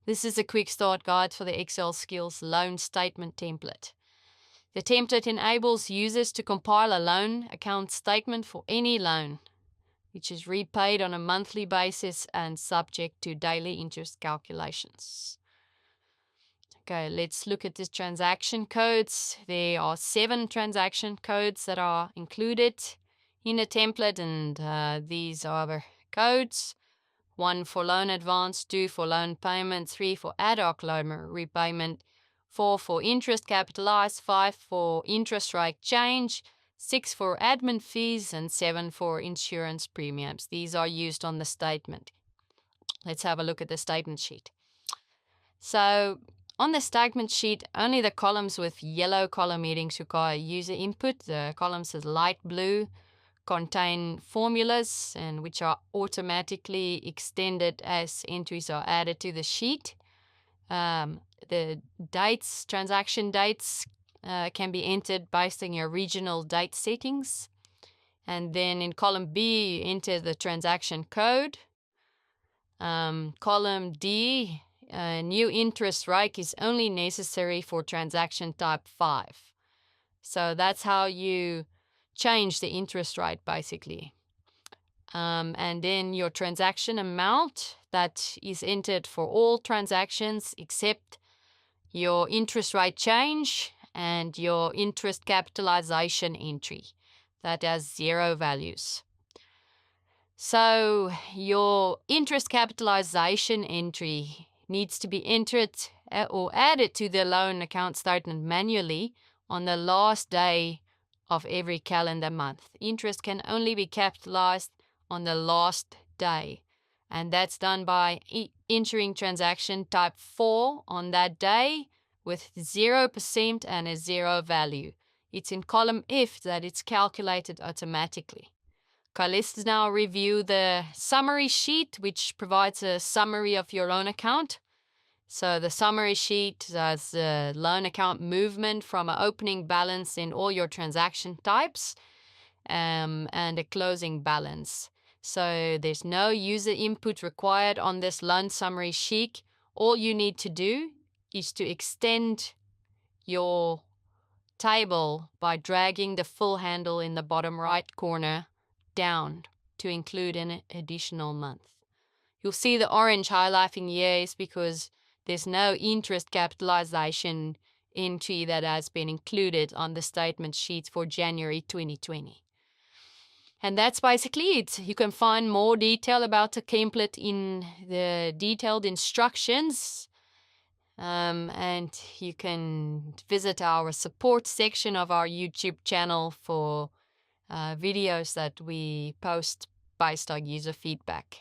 This is a quick start guide for the Excel Skills loan statement template. The template enables users to compile a loan account statement for any loan, which is repaid on a monthly basis and subject to daily interest calculations. Okay, let's look at the transaction codes. There are 7 transaction codes that are included in a template, and these are the codes. 1 for loan advance, 2 for loan payment, 3 for ad hoc loan repayment, 4 for interest capitalized, 5 for interest rate change, 6 for admin fees, and 7 for insurance premiums. These are used on the statement. Let's have a look at the statement sheet. So on the statement sheet, only the columns with yellow column headings require user input. The columns with light blue contain formulas and which are automatically extended as entries are added to the sheet. The dates, transaction dates, can be entered based on your regional date settings. And then in column B, you enter the transaction code. Column D, new interest rate is only necessary for transaction type 5. So that's how you change the interest rate basically. And then your transaction amount that is entered for all transactions except your interest rate change and your interest capitalization entry that has 0 values. So your interest capitalization entry needs to be entered or added to the loan account statement manually on the last day of every calendar month. Interest can only be capitalized on the last day, and that's done by entering transaction type 4 on that day with 0% and a 0 value. It's in column F that it's calculated automatically. Okay, let's now review the summary sheet, which provides a summary of your loan account. So the summary sheet has the loan account movement from an opening balance in all your transaction types and a closing balance. So there's no user input required on this loan summary sheet. All you need to do is to extend your table by dragging the full handle in the bottom right corner down to include an additional month. You'll see the orange highlighting here is because there's no interest capitalization entry that has been included on the statement sheet for January 2020. And that's basically it. You can find more detail about the template in the detailed instructions. And you can visit our support section of our YouTube channel for videos that we post based on user feedback.